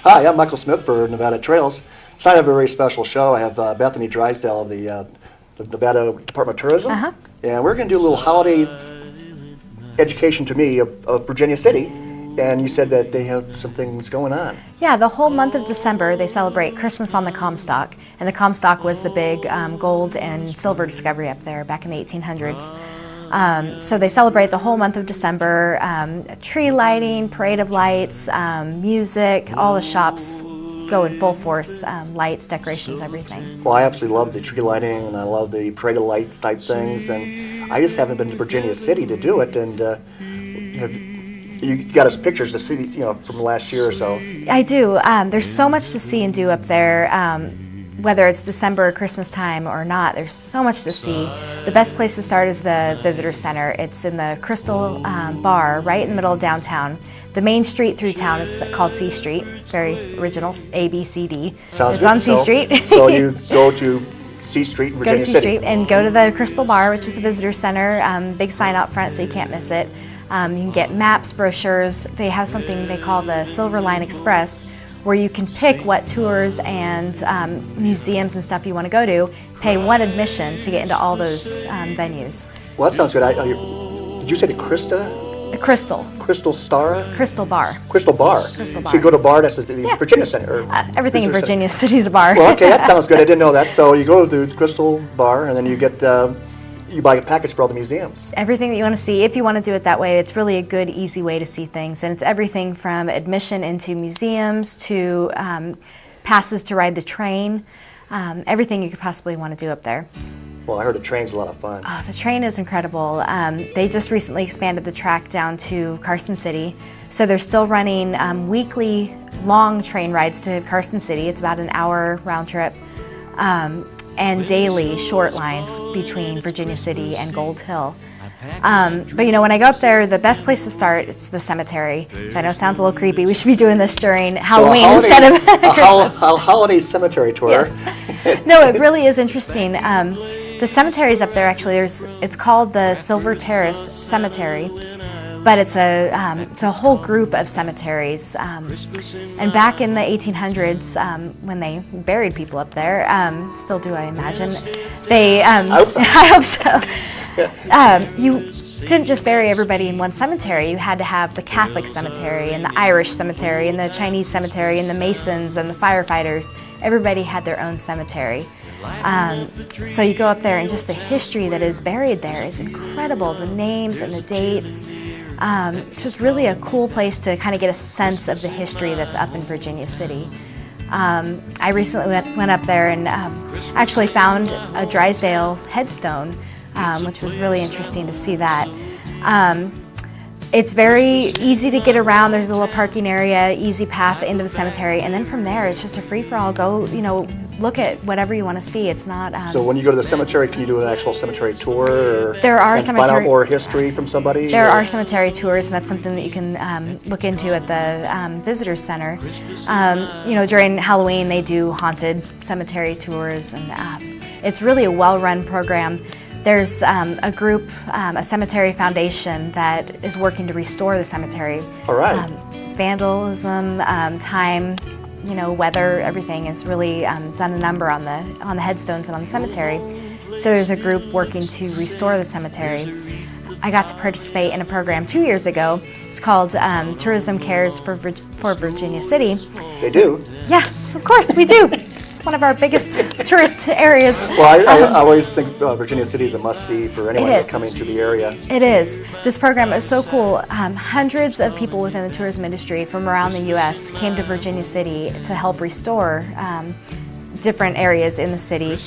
Hi, I'm Michael Smith for Nevada Trails. Tonight I have a very special show. I have Bethany Drysdale of the Nevada Department of Tourism, and we're going to do a little holiday education to me of Virginia City. And you said that they have some things going on. Yeah, the whole month of December they celebrate Christmas on the Comstock, and the Comstock was the big gold and silver discovery up there back in the 1800s. So they celebrate the whole month of December, tree lighting, parade of lights, music, all the shops go in full force, lights, decorations, everything. Well, I absolutely love the tree lighting, and I love the parade of lights type things, and I just haven't been to Virginia City to do it, and you got us pictures to see, from last year or so. I do. There's so much to see and do up there. Whether it's December or Christmas time or not, there's so much to see. The best place to start is the Visitor Center. It's in the Crystal Bar, right in the middle of downtown. The main street through town is called C Street. Very original, ABCD. Sounds it's good. on C Street. So you go to C Street in Virginia Go to C City. Street and go to the Crystal Bar, which is the Visitor Center. Big sign out front so you can't miss it. You can get maps, brochures. They have something they call the Silver Line Express, where you can pick what tours and museums and stuff you want to go to, pay one admission to get into all those venues. Well, that sounds good. Did you say the Krista? The Crystal. Crystal Star? Crystal Bar. Crystal Bar. Crystal Bar. So you go to a bar, that's the Virginia Center. Everything in Virginia City is a bar. Well, okay, that sounds good. I didn't know that. So you go to the Crystal Bar, and then you get you buy a package for all the museums. Everything that you want to see, if you want to do it that way, it's really a good, easy way to see things. And it's everything from admission into museums to passes to ride the train, everything you could possibly want to do up there. Well, I heard the train's a lot of fun. Oh, the train is incredible. They just recently expanded the track down to Carson City. So they're still running weekly long train rides to Carson City. It's about an hour round trip. And daily short lines between Virginia City and Gold Hill. But when I go up there, the best place to start is the cemetery, which I know sounds a little creepy. We should be doing this during Halloween instead of a holiday cemetery tour. Yes. No, it really is interesting. The cemeteries up there, actually, it's called the Silver Terrace Cemetery. But it's a whole group of cemeteries. And back in the 1800s, when they buried people up there, still do, I imagine, they, I hope so. I hope so. You didn't just bury everybody in one cemetery. You had to have the Catholic cemetery and the Irish cemetery and the Chinese cemetery and the Masons and the firefighters. Everybody had their own cemetery. So you go up there, and just the history that is buried there is incredible. The names and the dates. It's just really a cool place to kind of get a sense of the history that's up in Virginia City. I recently went up there and actually found a Drysdale headstone, which was really interesting to see that. It's very easy to get around. There's a little parking area, easy path into the cemetery, and then from there it's just a free-for-all. Go, look at whatever you want to see. It's not. So when you go to the cemetery, can you do an actual cemetery tour? There are and find out more history from somebody? There are cemetery tours, and that's something that you can look into at the Visitor Center. During Halloween they do haunted cemetery tours, and it's really a well-run program. There's a group, a cemetery foundation that is working to restore the cemetery. All right. Vandalism, time, weather, everything has really done a number on the headstones and on the cemetery. So there's a group working to restore the cemetery. I got to participate in a program 2 years ago. It's called Tourism Cares for Virginia City. They do? Yes, of course we do. One of our biggest tourist areas. Well, I always think Virginia City is a must-see for anyone coming to the area. It is. This program is so cool. Hundreds of people within the tourism industry from around the U.S. came to Virginia City to help restore different areas in the city.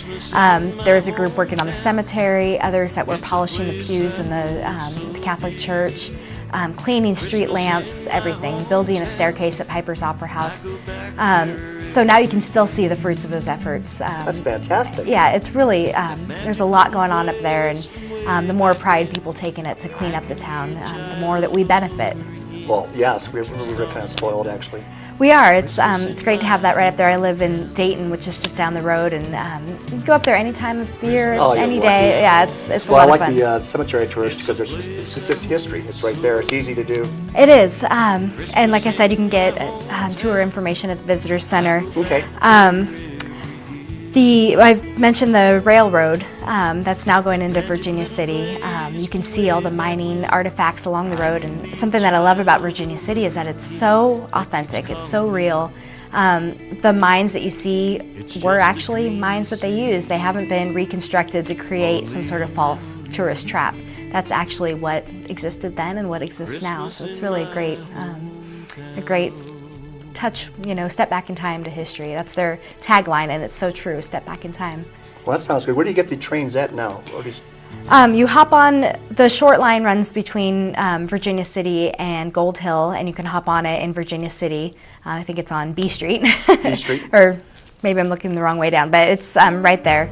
There's a group working on the cemetery, others that were polishing the pews in the Catholic Church. Cleaning street lamps, everything, building a staircase at Piper's Opera House. So now you can still see the fruits of those efforts. That's fantastic. Yeah, it's really, there's a lot going on up there, and the more pride people take in it to clean up the town, the more that we benefit. Well, yes, we're kind of spoiled, actually. We are. It's great to have that right up there. I live in Dayton, which is just down the road, and you can go up there any time of the year, any day. Yeah, it's a lot of fun. I like the cemetery tours because it's just history. It's right there. It's easy to do. It is, and like I said, you can get tour information at the Visitor Center. Okay. I've mentioned the railroad that's now going into Virginia City. You can see all the mining artifacts along the road, and something that I love about Virginia City is that it's so authentic, it's so real. The mines that you see were actually mines that they used. They haven't been reconstructed to create some sort of false tourist trap. That's actually what existed then and what exists now. So it's really a great touch, step back in time to history. That's their tagline, and it's so true, step back in time. Well, that sounds good. Where do you get the trains at now? You hop on, the short line runs between Virginia City and Gold Hill, and you can hop on it in Virginia City. I think it's on B Street. B Street. Or maybe I'm looking the wrong way down, but it's right there.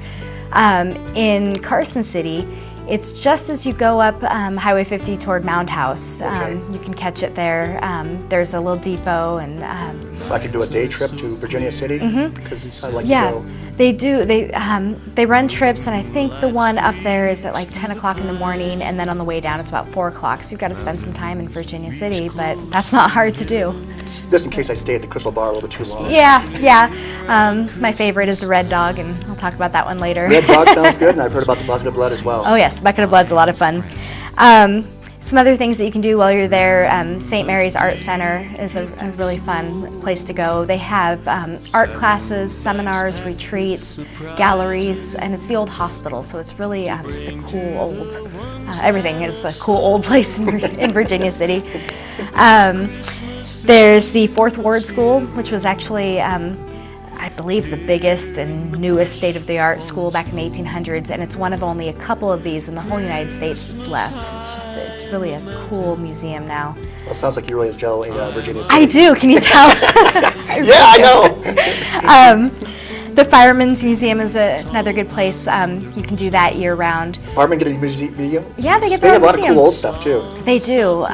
In Carson City, it's just as you go up Highway 50 toward Mound House. Okay. You can catch it there. There's a little depot, and so I could do a day trip to Virginia City because I'd like to go. They do. They run trips, and I think the one up there is at like 10 o'clock in the morning, and then on the way down it's about 4 o'clock. So you've got to spend some time in Virginia City, but that's not hard to do. Just in case I stay at the Crystal Bar a little bit too long. Yeah. My favorite is the Red Dog, and I'll talk about that one later. Red Dog sounds good, and I've heard about the Bucket of Blood as well. Oh yes, the Bucket of Blood's a lot of fun. Some other things that you can do while you're there, St. Mary's Art Center is a really fun place to go. They have art classes, seminars, retreats, galleries, and it's the old hospital, so it's really just a cool old, everything is a cool old place in Virginia City. There's the Fourth Ward School, which was actually I believe the biggest and newest state-of-the-art school back in the 1800s, and it's one of only a couple of these in the whole United States left. It's really a cool museum now. Well, it sounds like you really enjoy Virginia City. I do, can you tell? Yeah, I know. The Firemen's Museum is another good place. You can do that year-round. Firemen get a museum? Yeah, they get their own museum. They have a lot of cool old stuff, too. They do.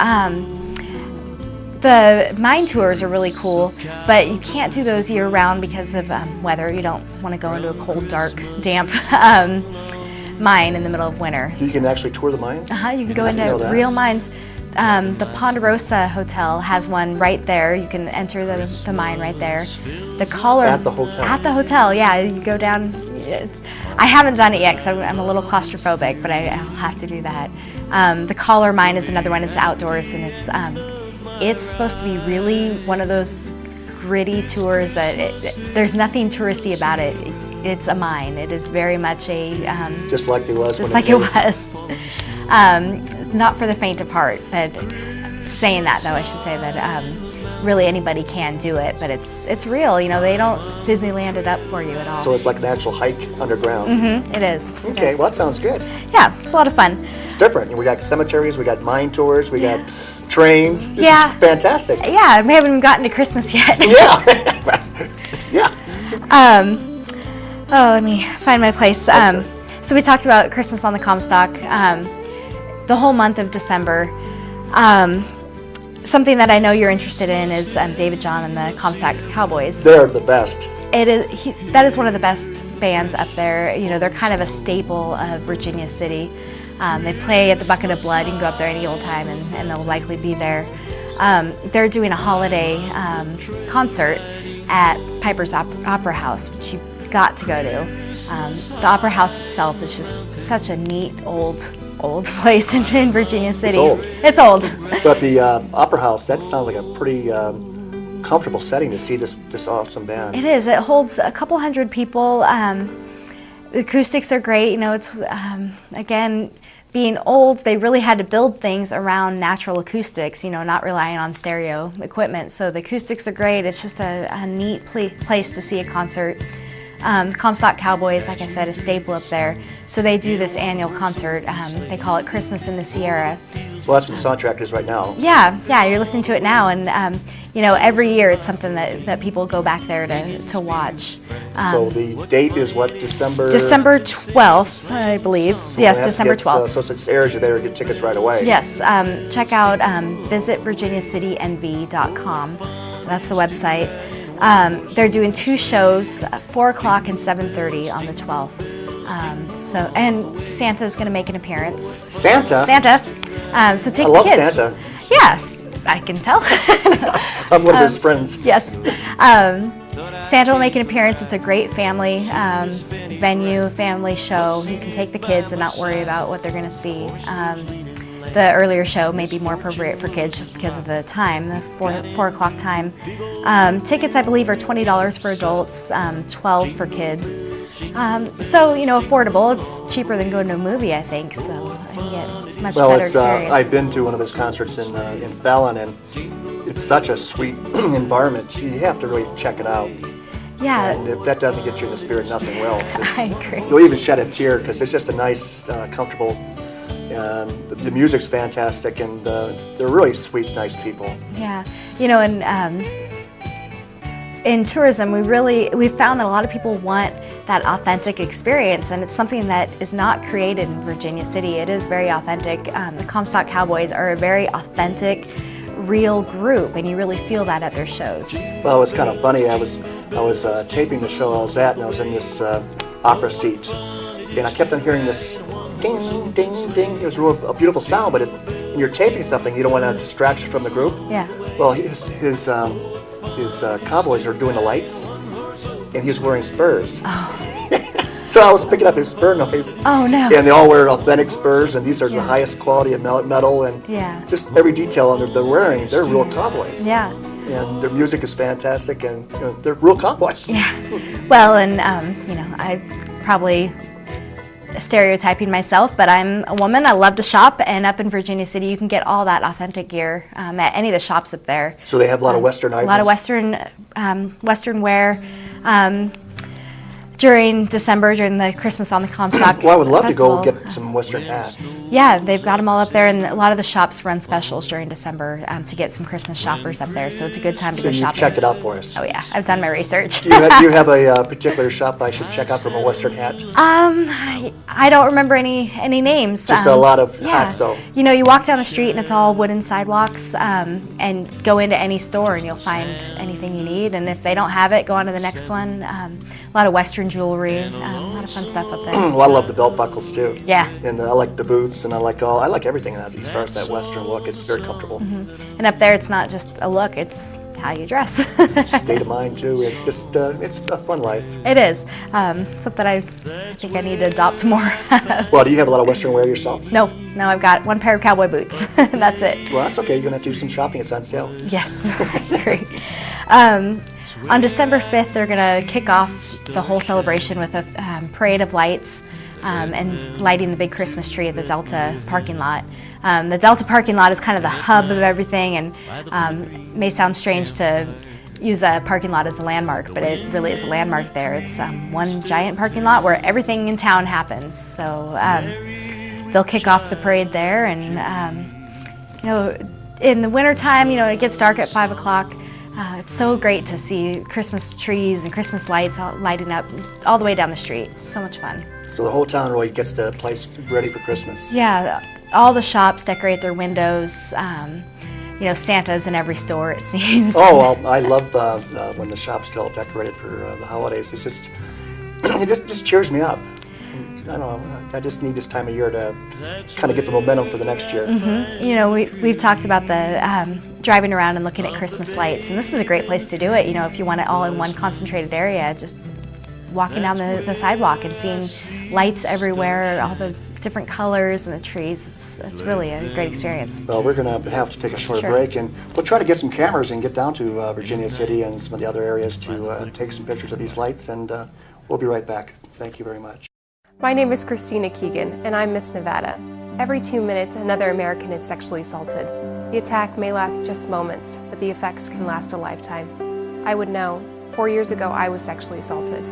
The mine tours are really cool, but you can't do those year-round because of weather. You don't want to go into a cold, dark, damp mine in the middle of winter. You can actually tour the mines? You can go into real mines. The Ponderosa Hotel has one right there. You can enter the mine right there. The collar at the hotel. At the hotel, yeah. You go down. I haven't done it yet because I'm a little claustrophobic, but I'll have to do that. The collar mine is another one. It's outdoors, and it's supposed to be really one of those gritty tours that there's nothing touristy about it. It's a mine. It is very much a just like it was. Just like it was. Not for the faint of heart. But saying that though, I should say that really anybody can do it. But it's real. They don't Disneyland it up for you at all. So it's like an actual hike underground. It is. Okay, well that sounds good. Yeah, it's a lot of fun. It's different. We got cemeteries. We got mine tours. We got trains. This is fantastic. Yeah, we haven't even gotten to Christmas yet. Yeah. Let me find my place. So we talked about Christmas on the Comstock. The whole month of December. Something that I know you're interested in is David John and the Comstock Cowboys. They're the best. That is one of the best bands up there. They're kind of a staple of Virginia City. They play at the Bucket of Blood. You can go up there any old time, and they'll likely be there. They're doing a holiday concert at Piper's Opera House, which you've got to go to. The Opera House itself is just such a neat old place in Virginia City. It's old. But the Opera House, that sounds like a pretty comfortable setting to see this awesome band. It is. It holds a couple hundred people. The acoustics are great. It's again, being old, they really had to build things around natural acoustics, not relying on stereo equipment. So the acoustics are great. It's just a neat place to see a concert. Comstock Cowboys, like I said, is staple up there. So they do this annual concert. They call it Christmas in the Sierra. Well, that's what the soundtrack is right now. Yeah, you're listening to it now, and every year it's something that people go back there to watch. So the date is what, December 12th, I believe. So yes, December 12th. So since it airs, you better get tickets right away. Yes, check out visitvirginiacitynv.com. That's the website. They're doing 2 shows, 4 o'clock and 7:30 on the 12th. And Santa's going to make an appearance. Santa? Santa. So take I love the kids. Santa. Yeah, I can tell. I'm one of his friends. Yes. Santa will make an appearance. It's a great family venue, family show. You can take the kids and not worry about what they're going to see. The earlier show may be more appropriate for kids just because of the time, the 4 o'clock time. Tickets, I believe, are $20 for adults, $12 for kids. So, affordable. It's cheaper than going to a movie, I think, so you get much better experience. I've been to one of his concerts in Fallon, and it's such a sweet environment. You have to really check it out. Yeah. And if that doesn't get you in the spirit, nothing will. I agree. You'll even shed a tear because it's just a nice, comfortable, the music's fantastic, and they're really sweet, nice people. Yeah. In tourism, we found that a lot of people want that authentic experience, and it's something that is not created in Virginia City. It is very authentic. The Comstock Cowboys are a very authentic, real group, and you really feel that at their shows. Well, it's kind of funny. I was taping the show I was at, and I was in this opera seat, and I kept on hearing this ding, ding, ding. It was a beautiful sound, but when you're taping something, you don't want a distraction from the group. Yeah. Well, his cowboys are doing the lights, and he's wearing spurs. Oh. So I was picking up his spur noise. Oh, no. And they all wear authentic spurs, and these are the highest quality of metal, and just every detail on they're wearing, they're real cowboys. Yeah. And their music is fantastic, and they're real cowboys. Yeah. Well, and I probably stereotyping myself, but I'm a woman. I love to shop, and up in Virginia City, you can get all that authentic gear at any of the shops up there. So they have a lot of Western items. A lot of Western wear. During December, during the Christmas on the Comstock Well, I would love Festival. to go get some Western hats. Yeah, they've got them all up there, and a lot of the shops run specials during December to get some Christmas shoppers up there, so it's a good time to go So shopping. you've checked it out for us. Oh yeah, I've done my research. Do you have a particular shop I should check out from a Western hat? I don't remember any names. Just a lot of hats, though. You walk down the street and it's all wooden sidewalks, and go into any store and you'll find anything you need. And if they don't have it, go on to the next one. A lot of Western jewelry, a lot of fun stuff up there. Well, I love the belt buckles too. Yeah. And I like the boots, and I like everything as far as that Western look. It's very comfortable. Mm-hmm. And up there, it's not just a look; it's how you dress. It's a state of mind too. It's just it's a fun life. It is something I think I need to adopt more. Well, do you have a lot of Western wear yourself? No, I've got one pair of cowboy boots. That's it. Well, that's okay. You're gonna have to do some shopping. It's on sale. Yes, I agree. On December 5th, they're going to kick off the whole celebration with a parade of lights and lighting the big Christmas tree at the Delta parking lot. The Delta parking lot is kind of the hub of everything, and may sound strange to use a parking lot as a landmark, but it really is a landmark there. It's one giant parking lot where everything in town happens. So they'll kick off the parade there, and in the wintertime, it gets dark at 5 o'clock. It's so great to see Christmas trees and Christmas lights lighting up all the way down the street. So much fun. So the whole town really gets the place ready for Christmas. Yeah, all the shops decorate their windows. Santa's in every store, it seems. Oh, well, I love when the shops get all decorated for the holidays. It's it just cheers me up. I don't know. I just need this time of year to kind of get the momentum for the next year. Mm-hmm. We've talked about the driving around and looking at Christmas lights, and this is a great place to do it. If you want it all in one concentrated area, just walking down the sidewalk and seeing lights everywhere, all the different colors and the trees. It's really a great experience. Well, we're going to have to take a short break, and we'll try to get some cameras and get down to Virginia City and some of the other areas to take some pictures of these lights, and we'll be right back. Thank you very much. My name is Christina Keegan, and I'm Miss Nevada. Every 2 minutes, another American is sexually assaulted. The attack may last just moments, but the effects can last a lifetime. I would know. 4 years ago, I was sexually assaulted.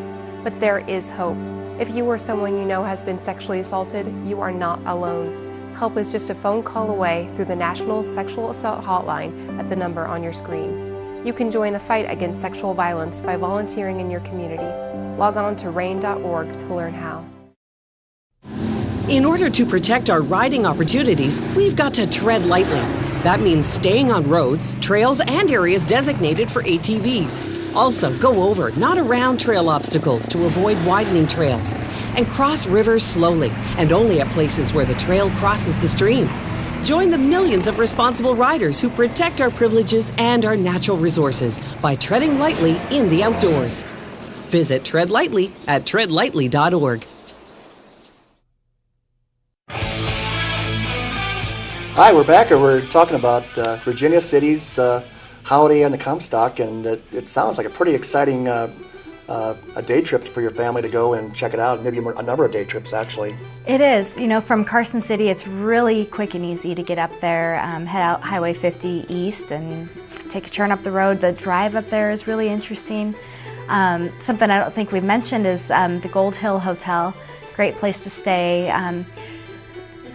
But there is hope. If you or someone you know has been sexually assaulted, you are not alone. Help is just a phone call away through the National Sexual Assault Hotline at the number on your screen. You can join the fight against sexual violence by volunteering in your community. Log on to RAIN.org to learn how. In order to protect our riding opportunities, we've got to tread lightly. That means staying on roads, trails, and areas designated for ATVs. Also, go over, not around trail obstacles to avoid widening trails. And cross rivers slowly, and only at places where the trail crosses the stream. Join the millions of responsible riders who protect our privileges and our natural resources by treading lightly in the outdoors. Visit Tread Lightly at treadlightly.org. Hi, we're back, and we're talking about Virginia City's holiday on the Comstock, and it sounds like a pretty exciting a day trip for your family to go and check it out, maybe a number of day trips actually. It is. You know, from Carson City, it's really quick and easy to get up there. Head out Highway 50 east and take a turn up the road. The drive up there is really interesting. Something I don't think we've mentioned is the Gold Hill Hotel. Great place to stay.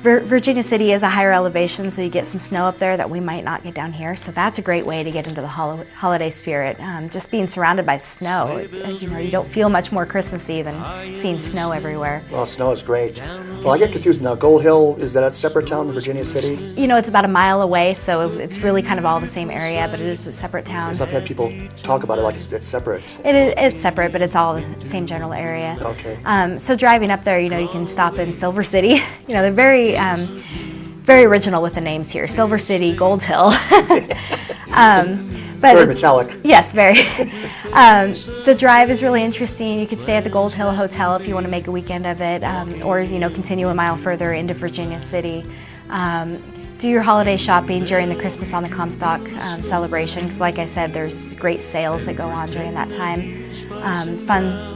Virginia City is a higher elevation, so you get some snow up there that we might not get down here. So that's a great way to get into the holiday spirit. Just being surrounded by snow, you know, you don't feel much more Christmassy than seeing snow everywhere. Well, snow is great. Well, I get confused now. Gold Hill, is that a separate town than Virginia City? You know, it's about a mile away, so it's really kind of all the same area, but it is a separate town. Because I've had people talk about it like it's separate. It's separate, but it's all the same general area. Okay. So driving up there, you know, you can stop in Silver City. You know, they're very original with the names here. Silver City, Gold Hill. But very metallic. Yes, very. The drive is really interesting. You could stay at the Gold Hill Hotel if you want to make a weekend of it, or, you know, continue a mile further into Virginia City. Do your holiday shopping during the Christmas on the Comstock celebration, because like I said, there's great sales that go on during that time. Fun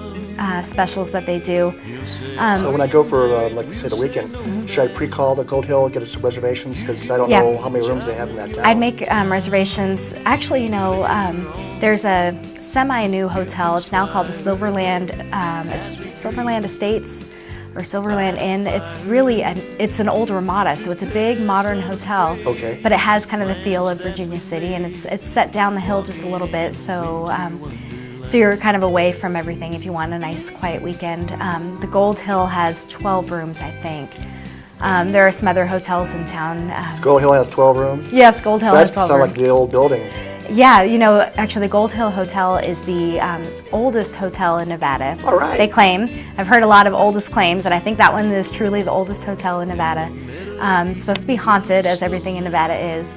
specials that they do. So when I go for, like you said, the weekend, should I pre-call the Gold Hill, get some reservations? Because I don't know how many rooms they have in that town. I'd make reservations. Actually, you know, there's a semi-new hotel. It's now called the Silverland Estates or Silverland Inn. It's really it's an old Ramada, so it's a big modern hotel. Okay. But it has kind of the feel of Virginia City, and it's set down the hill just a little bit, so you're kind of away from everything if you want a nice quiet weekend. The Gold Hill has 12 rooms, I think. There are some other hotels in town. Gold Hill has 12 rooms? Yes, Gold Hill has 12 rooms. rooms. Like the old building. Yeah, you know, actually the Gold Hill Hotel is the oldest hotel in Nevada. All right. They claim. I've heard a lot of oldest claims, and I think that one is truly the oldest hotel in Nevada. It's supposed to be haunted, as everything in Nevada is.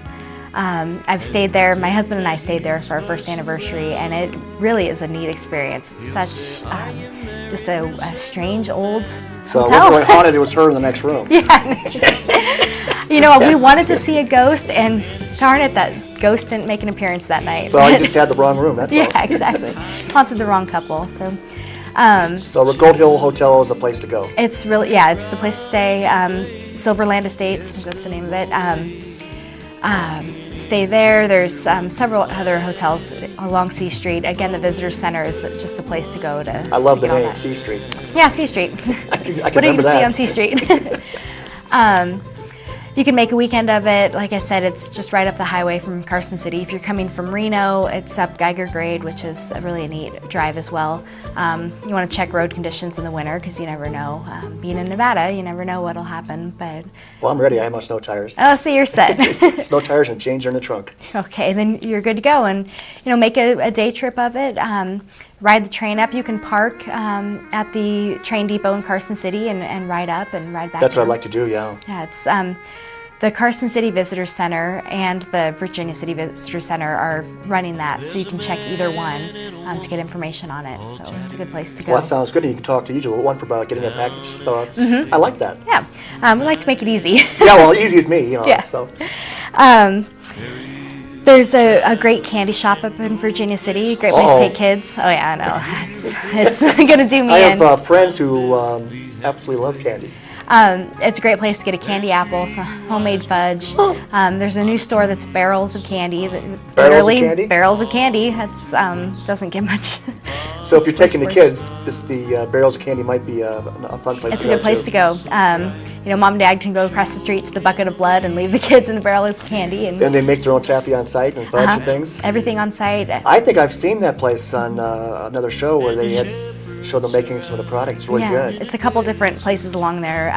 I've stayed there, my husband and I stayed there for our first anniversary, and it really is a neat experience. It's such just a strange old hotel. So it wasn't really haunted, it was her in the next room. Yeah. You know, we wanted to see a ghost, and darn it, that ghost didn't make an appearance that night. Well, you just had the wrong room, that's all. Yeah, exactly. Haunted the wrong couple, so. So the Gold Hill Hotel is a place to go. It's really, yeah, it's the place to stay. Silverland Estates, I think that's the name of it. Stay there. There's several other hotels along C Street. Again, the Visitor Center is just the place to go to. I love the get on name, that. C Street. Yeah, C Street. I can What do you remember see that. on C Street? You can make a weekend of it. Like I said, it's just right up the highway from Carson City. If you're coming from Reno, it's up Geiger Grade, which is really a neat drive as well. You want to check road conditions in the winter because you never know. Being in Nevada, you never know what'll happen. But Well, I'm ready. I have my snow tires. oh, so you're set. Snow tires and chains are in the trunk. Okay, then you're good to go, and you know, make a day trip of it. Ride the train up. You can park at the train depot in Carson City and ride up and ride back. That's what down. I'd like to do, yeah. Yeah, it's the Carson City Visitor Center and the Virginia City Visitor Center are running that, so you can check either one to get information on it. So it's a good place to go. Well, that sounds good. You can talk to each one for about getting a package. So I like that. Yeah, we like to make it easy. Yeah, well, easy as me, you know. Yeah. So. There's a great candy shop up in Virginia City. Great place to take kids. Oh yeah, I know. It's gonna do me in. I have friends who absolutely love candy. It's a great place to get a candy apple, some homemade fudge. There's a new store that's Barrels of Candy. Barrels of Candy? Barrels of Candy. That's doesn't get much. So if you're taking the kids, the Barrels of Candy might be a fun place It's to a go good place to. to go. You know, mom and dad can go across the street to the Bucket of Blood and leave the kids in the Barrels of Candy. And they make their own taffy on site and fudge and things. Everything on site. I think I've seen that place on another show where they had showed them making some of the products. It's really good. It's a couple different places along there.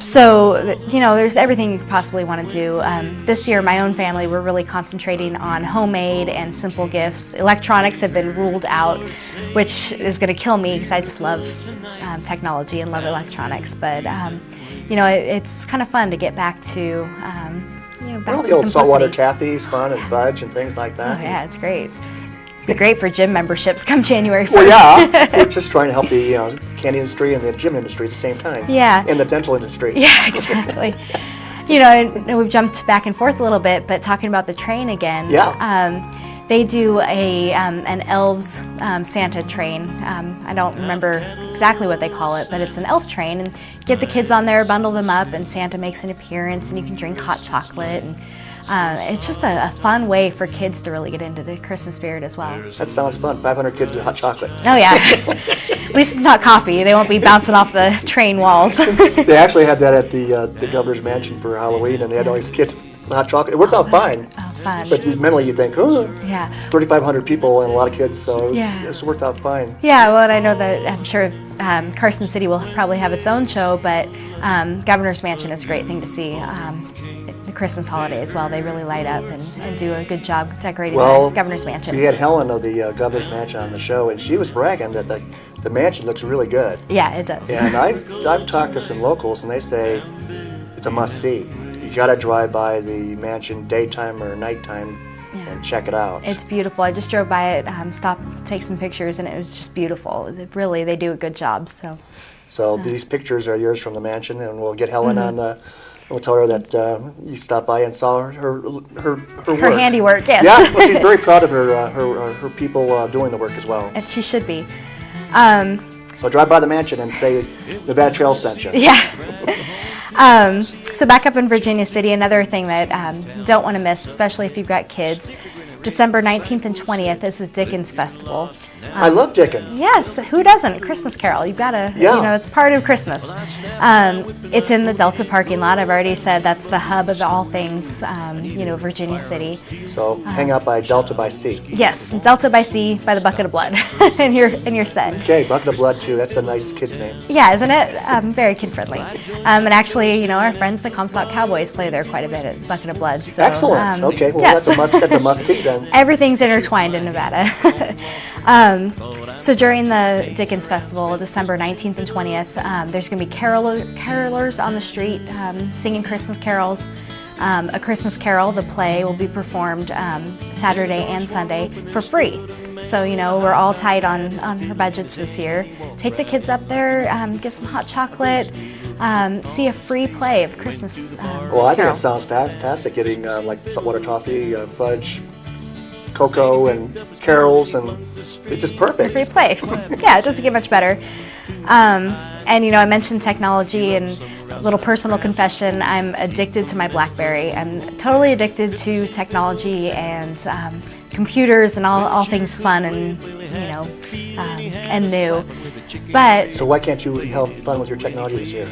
So, you know, there's everything you could possibly want to do. This year, my own family, we're really concentrating on homemade and simple gifts. Electronics have been ruled out, which is going to kill me because I just love technology and love electronics. But, you know, it's kind of fun to get back to, you know, back Well, to the old saltwater simplicity. taffy's fun, and fudge and things like Oh, that. yeah, it's great. Be great for gym memberships come January 1st. Well, yeah, we're just trying to help the candy industry and the gym industry at the same time. Yeah. And the dental industry. Yeah, exactly. You know, and we've jumped back and forth a little bit, but talking about the train again. Yeah. They do an elves Santa train. I don't remember exactly what they call it, but it's an elf train. And get the kids on there, bundle them up, and Santa makes an appearance, and you can drink hot chocolate. And it's just a fun way for kids to really get into the Christmas spirit as well. That sounds fun. 500 kids with hot chocolate. Oh, yeah. At least it's not coffee. They won't be bouncing off the train walls. They actually had that at the governor's mansion for Halloween, and they had all these kids with hot chocolate. It worked out fine. Oh, fun. But mentally you think, oh, Yeah. 3,500 people and a lot of kids, so Yeah. it's worked out fine. Yeah, well, and I know that I'm sure Carson City will probably have its own show, but Governor's Mansion is a great thing to see. The Christmas holiday as well, they really light up and do a good job decorating Well, the Governor's Mansion. we had Helen of the governor's mansion on the show, and she was bragging that the mansion looks really good. Yeah, it does. And I've talked to some locals, and they say it's a must-see. You got to drive by the mansion daytime or nighttime and check it out. It's beautiful. I just drove by it, stopped, take some pictures, and it was just beautiful. Really, they do a good job. So these pictures are yours from the mansion, and we'll get Helen on the. We'll tell her that you stopped by and saw her work. Her handiwork, yes. Yeah, well, she's very proud of her people doing the work as well. And she should be. So drive by the mansion and say Nevada Trail sent you. Yeah. So back up in Virginia City, another thing that don't want to miss, especially if you've got kids, December 19th and 20th is the Dickens Festival. I love Dickens. Yes, who doesn't? Christmas Carol. You've got to, Yeah. you know, it's part of Christmas. It's in the Delta parking lot. I've already said that's the hub of all things, you know, Virginia City. So hang out by Delta by Sea. Yes, Delta by Sea by the Bucket of Blood, and you're set. Okay, Bucket of Blood too. That's a nice kid's name. Yeah, isn't it? Very kid-friendly. And actually, you know, our friends, the Comstock Cowboys, play there quite a bit at Bucket of Blood. So, Excellent. Okay, well yes. that's a must see then. Everything's intertwined in Nevada. So during the Dickens Festival, December 19th and 20th, there's going to be carolers on the street singing Christmas carols. A Christmas Carol, the play, will be performed Saturday and Sunday for free. So, you know, we're all tight on our budgets this year. Take the kids up there, get some hot chocolate, see a free play of Christmas Well, I think Carol. it sounds fantastic. Getting like saltwater toffee, fudge, cocoa, and carols, and it's just perfect. Free play. Yeah, it doesn't get much better. And you know, I mentioned technology, and a little personal confession, I'm addicted to my BlackBerry. I'm totally addicted to technology and computers and all things fun and, you know, and new. But So why can't you have fun with your technology this year?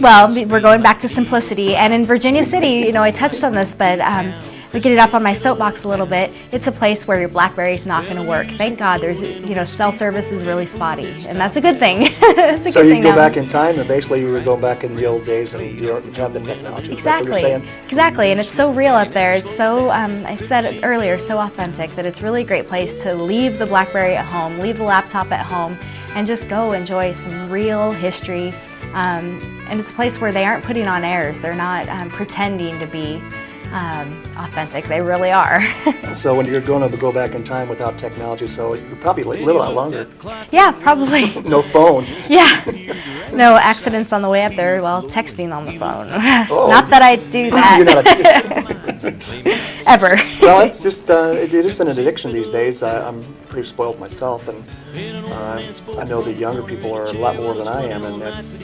well, we're going back to simplicity. And in Virginia City, you know, I touched on this, but we get it up on my soapbox a little bit. It's a place where your BlackBerry's not going to work. Thank God there's, you know, cell service is really spotty, and that's a good thing. It's a So good you thing can go now. back in time, and basically you were going back in the old days, and you don't have the technology. Is that what you're Exactly. saying? Exactly, and it's so real up there. It's so, I said it earlier, so authentic that it's really a great place to leave the BlackBerry at home, leave the laptop at home, and just go enjoy some real history. And it's a place where they aren't putting on airs. They're not pretending to be authentic. They really are. So when you're going to go back in time without technology, so you probably live a lot longer. Yeah, probably. No phone. Yeah. No accidents on the way up there while texting on the phone. Oh. Not that I do You're that not ever. Well, it's just it is an addiction these days. I'm pretty spoiled myself, and I know the younger people are a lot more than I am, and that's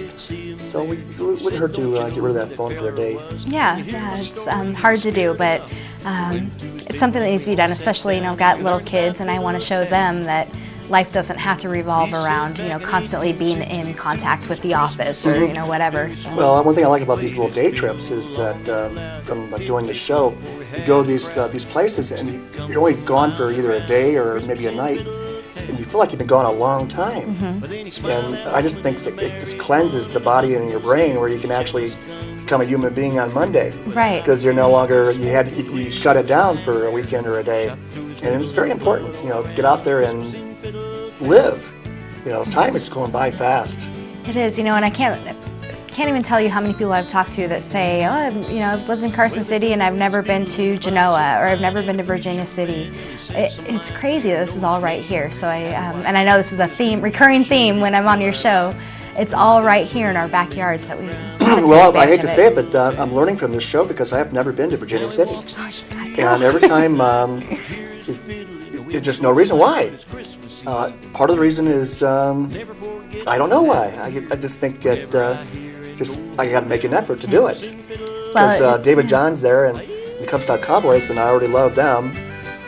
so it wouldn't hurt to get rid of that phone for a day. Yeah, it's hard to do, but it's something that needs to be done, especially, you know, I've got little kids, and I want to show them that life doesn't have to revolve around, you know, constantly being in contact with the office or, you know, whatever. So. Well, one thing I like about these little day trips is that from like doing the show, you go to these places, and you're only gone for either a day or maybe a night, and you feel like you've been gone a long time. And I just think it just cleanses the body and your brain where you can actually become a human being on Monday. Right. Because you're no longer, you shut it down for a weekend or a day. And it's very important, get out there and live. Time is going by fast. It is, and I can't even tell you how many people I've talked to that say, oh, I've lived in Carson City and I've never been to Genoa or I've never been to Virginia City. It's crazy that this is all right here. So and I know this is a recurring theme when I'm on your show. It's all right here in our backyards that we. Well, I hate to say it, but I'm learning from this show because I have never been to Virginia City. And every time, there's just no reason why. Part of the reason is I don't know why. I just think that I got to make an effort to do it. Because David John's there and the Comstock Cowboys, and I already love them.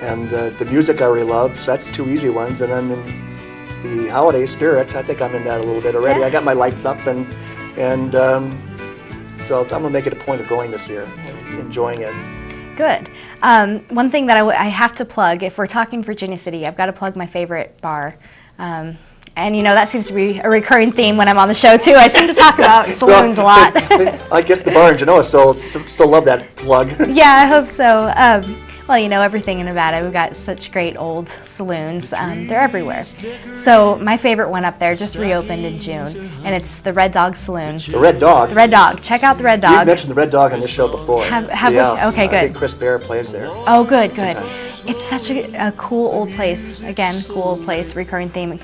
And the music I already love, so that's two easy ones. And then the holiday spirits, I think I'm in that a little bit already. Yeah. I got my lights up, and so I'm going to make it a point of going this year and enjoying it. Good. One thing that I have to plug, if we're talking Virginia City, I've got to plug my favorite bar. And that seems to be a recurring theme when I'm on the show too. I seem to talk about saloons a lot. I guess the bar in Genoa still love that plug. Yeah, I hope so. Well, everything in Nevada, we've got such great old saloons. They're everywhere. So my favorite one up there just reopened in June, and it's the Red Dog Saloon. The Red Dog? The Red Dog. Check out the Red Dog. You've mentioned the Red Dog on this show before. Have we? Okay, good. I think Chris Bear plays there. Oh, good. Sometimes. It's such a cool old place. Again, cool old place, recurring theme.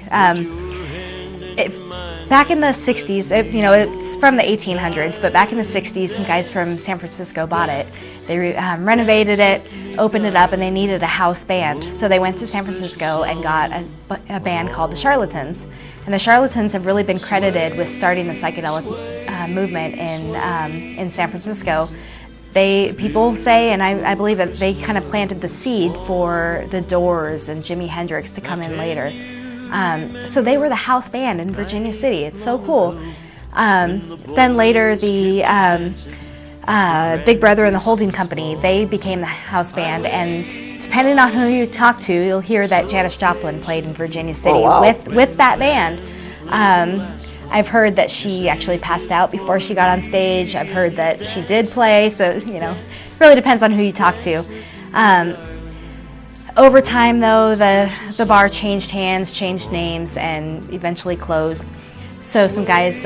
Back in the 60s, it's from the 1800s, but back in the 60s, some guys from San Francisco bought it. They renovated it, opened it up, and they needed a house band. So they went to San Francisco and got a band called the Charlatans. And the Charlatans have really been credited with starting the psychedelic movement in San Francisco. People say, and I believe that they kind of planted the seed for the Doors and Jimi Hendrix to come in later. So they were the house band in Virginia City. It's so cool. Then later, the Big Brother and the Holding Company, they became the house band. And depending on who you talk to, you'll hear that Janis Joplin played in Virginia City with that band. I've heard that she actually passed out before she got on stage. I've heard that she did play. So, it really depends on who you talk to. Over time, though, the bar changed hands, changed names, and eventually closed. So some guys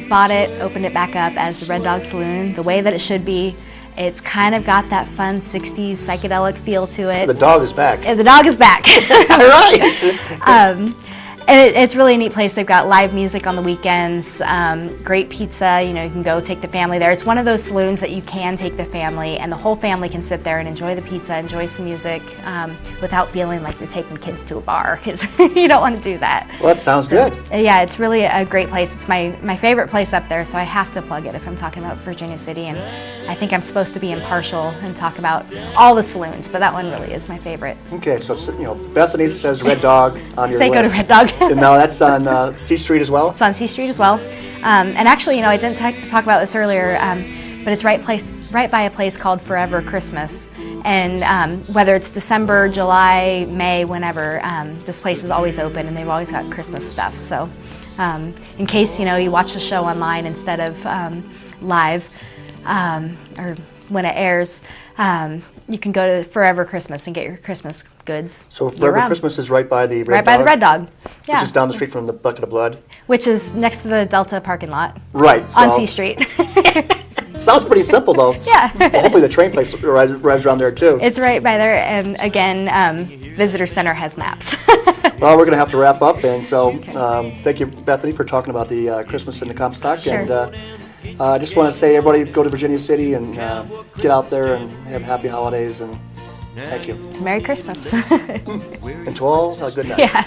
bought it, opened it back up as the Red Dog Saloon, the way that it should be. It's kind of got that fun 60s psychedelic feel to it. So the dog is back. The dog is back. All right. And it's really a neat place. They've got live music on the weekends, great pizza. You can go take the family there. It's one of those saloons that you can take the family, and the whole family can sit there and enjoy the pizza, enjoy some music, without feeling like they're taking kids to a bar, because you don't want to do that. Well, that sounds good. Yeah, it's really a great place. It's my favorite place up there, so I have to plug it if I'm talking about Virginia City. And I think I'm supposed to be impartial and talk about all the saloons, but that one really is my favorite. Okay, so Bethany says Red Dog on your list. Go to Red Dog. And now that's on C Street as well? It's on C Street as well. And actually, I didn't talk about this earlier, but it's right by a place called Forever Christmas. And whether it's December, July, May, whenever, this place is always open, and they've always got Christmas stuff. So in case, you watch the show online instead of live, or when it airs, you can go to Forever Christmas and get your Christmas goods. So Forever Christmas is right by the Red Dog? Right by the Red Dog, yeah. Which is down the street from the Bucket of Blood? Which is next to the Delta parking lot. Right. On C Street. Sounds pretty simple, though. Yeah. Well, hopefully the train place arrives around there, too. It's right by there, and again, Visitor Center has maps. Well, we're going to have to wrap up, and so thank you, Bethany, for talking about the Christmas in the Comstock. Sure. And I just want to say, everybody, go to Virginia City and get out there and have happy holidays, and thank you. Merry Christmas. And to all, a good night. Yeah.